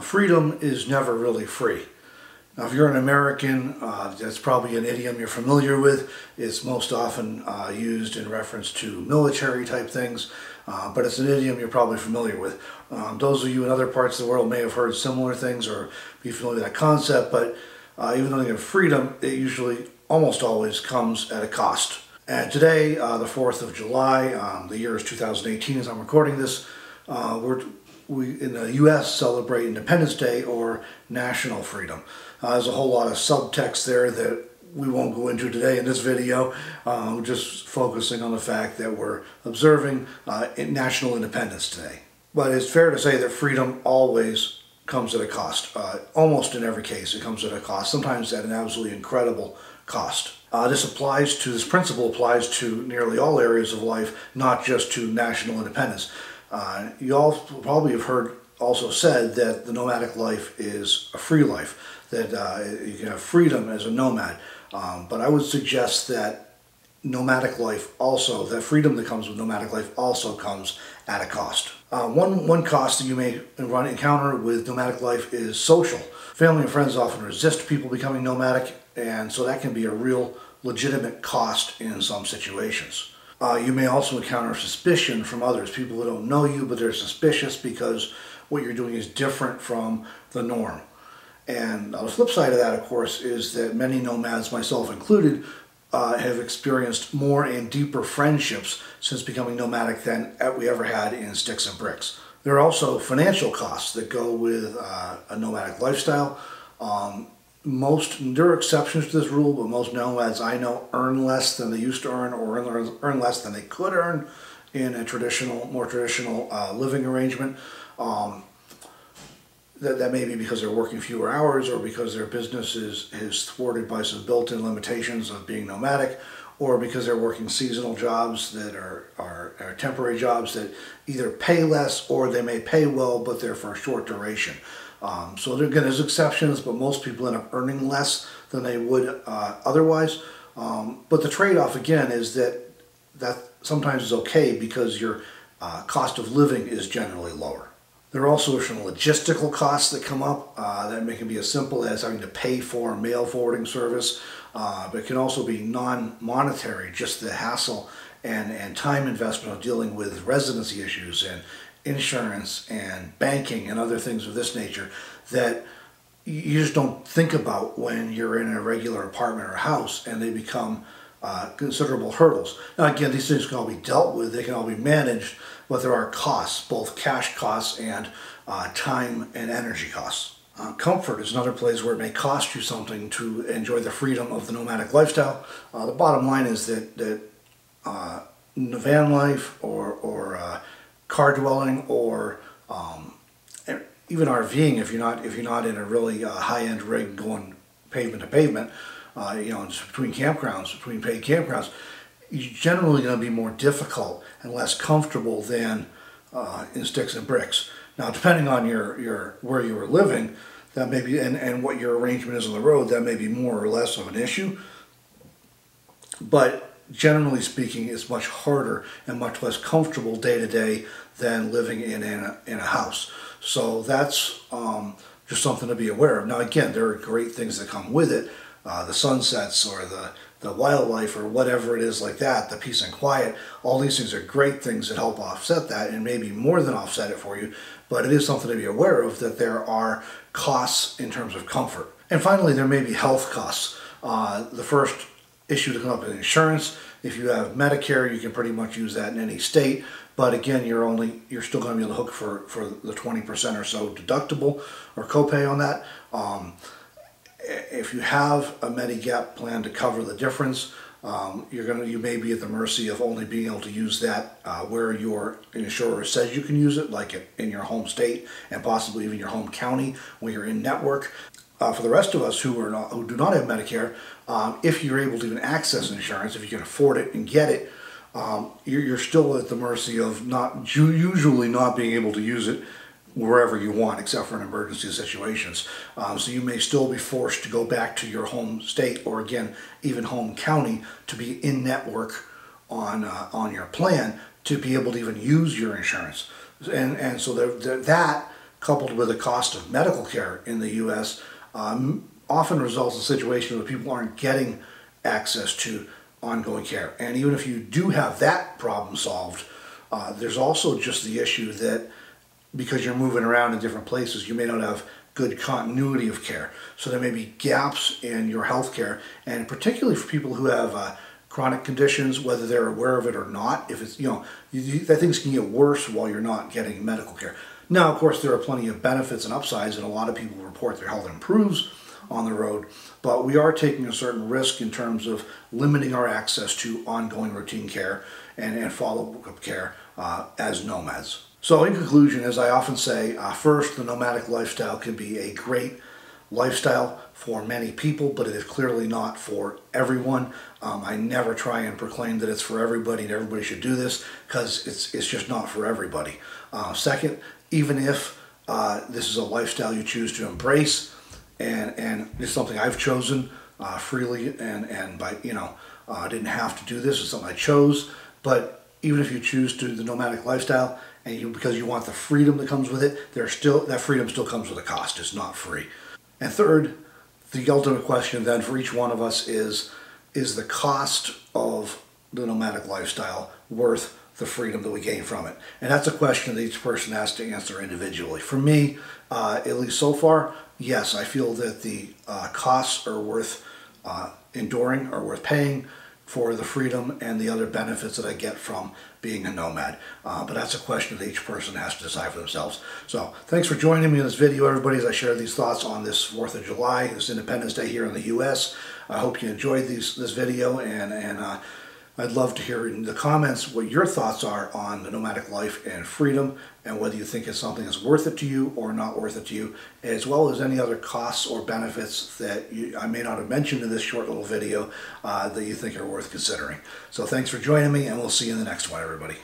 Freedom is never really free. Now, if you're an American, that's probably an idiom you're familiar with. It's most often used in reference to military type things, but it's an idiom you're probably familiar with. Those of you in other parts of the world may have heard similar things or be familiar with that concept, but even though you have freedom, it usually almost always comes at a cost. And today, the 4th of July, the year is 2018 as I'm recording this, we in the U.S. celebrate Independence Day or National Freedom. There's a whole lot of subtext there that we won't go into today in this video. We're just focusing on the fact that we're observing National Independence Day. But it's fair to say that freedom always comes at a cost. Almost in every case it comes at a cost, sometimes at an absolutely incredible cost. This principle applies to nearly all areas of life, not just to national independence. You all probably have heard also said that the nomadic life is a free life, that you can have freedom as a nomad. But I would suggest that nomadic life also, that freedom that comes with nomadic life also comes at a cost. One cost that you may encounter with nomadic life is social. Family and friends often resist people becoming nomadic, and so that can be a real legitimate cost in some situations. You may also encounter suspicion from others, people who don't know you, but they're suspicious because what you're doing is different from the norm. And the flip side of that, of course, is that many nomads, myself included, have experienced more and deeper friendships since becoming nomadic than we ever had in sticks and bricks. There are also financial costs that go with a nomadic lifestyle. There are exceptions to this rule, but most nomads I know earn less than they used to earn, or earn less than they could earn in a more traditional living arrangement. That may be because they're working fewer hours, or because their business is thwarted by some built-in limitations of being nomadic, or because they're working seasonal jobs that are temporary jobs that either pay less or they may pay well, but they're for a short duration. So again, there's exceptions, but most people end up earning less than they would otherwise. But the trade-off, again, is that sometimes is okay because your cost of living is generally lower. There are also some logistical costs that come up that can be as simple as having to pay for a mail forwarding service, but it can also be non-monetary, just the hassle and time investment of dealing with residency issues and insurance and banking and other things of this nature that you just don't think about when you're in a regular apartment or house, and they become considerable hurdles. Now again, these things can all be dealt with, they can all be managed, but there are costs, both cash costs and time and energy costs. Comfort is another place where it may cost you something to enjoy the freedom of the nomadic lifestyle. The bottom line is that van life or car dwelling, or even RVing, if you're not in a really high-end rig going pavement to pavement, just between paid campgrounds, you're generally going to be more difficult and less comfortable than in sticks and bricks. Now, depending on where you are living, that may be and what your arrangement is on the road, that may be more or less of an issue. But generally speaking, it's much harder and much less comfortable day to day than living in a house. So that's just something to be aware of. Now again, there are great things that come with it. The sunsets or the wildlife or whatever it is like that, the peace and quiet, all these things are great things that help offset that, and maybe more than offset it for you. But it is something to be aware of, that there are costs in terms of comfort. And finally, there may be health costs. The first issue to come up is insurance. If you have Medicare, you can pretty much use that in any state. But again, you're still going to be on the hook for the 20% or so deductible or copay on that. If you have a Medigap plan to cover the difference, you may be at the mercy of only being able to use that where your insurer says you can use it, like in your home state and possibly even your home county when you're in network. For the rest of us who do not have Medicare, if you're able to even access insurance, if you can afford it and get it, you're still at the mercy of usually not being able to use it wherever you want, except for in emergency situations. So you may still be forced to go back to your home state, or again, even home county, to be in network on your plan to be able to even use your insurance. And so that coupled with the cost of medical care in the U.S., often results in situations where people aren't getting access to ongoing care. And even if you do have that problem solved, there's also just the issue that because you're moving around in different places, you may not have good continuity of care. So there may be gaps in your health care, and particularly for people who have chronic conditions, whether they're aware of it or not. If it's, that things can get worse while you're not getting medical care. Now, of course, there are plenty of benefits and upsides, and a lot of people report their health improves on the road, but we are taking a certain risk in terms of limiting our access to ongoing routine care and follow-up care as nomads. So in conclusion, as I often say, first, the nomadic lifestyle can be a great lifestyle for many people, but it is clearly not for everyone. I never try and proclaim that it's for everybody and everybody should do this, because it's just not for everybody. Second, even if this is a lifestyle you choose to embrace, and it's something I've chosen freely, and by I didn't have to do this. It's something I chose. But even if you choose to do the nomadic lifestyle, and because you want the freedom that comes with it, that freedom still comes with a cost. It's not free. And third, the ultimate question then for each one of us is the cost of the nomadic lifestyle worth the freedom that we gain from it? And that's a question that each person has to answer individually. For me, at least so far, yes, I feel that the costs are worth enduring, are worth paying for the freedom and the other benefits that I get from being a nomad. But that's a question that each person has to decide for themselves. So thanks for joining me in this video, everybody, as I share these thoughts on this 4th of July, this Independence Day here in the U.S. I hope you enjoyed this video, and I'd love to hear in the comments what your thoughts are on the nomadic life and freedom, and whether you think it's something that's worth it to you or not worth it to you, as well as any other costs or benefits that I may not have mentioned in this short little video that you think are worth considering. So thanks for joining me, and we'll see you in the next one, everybody.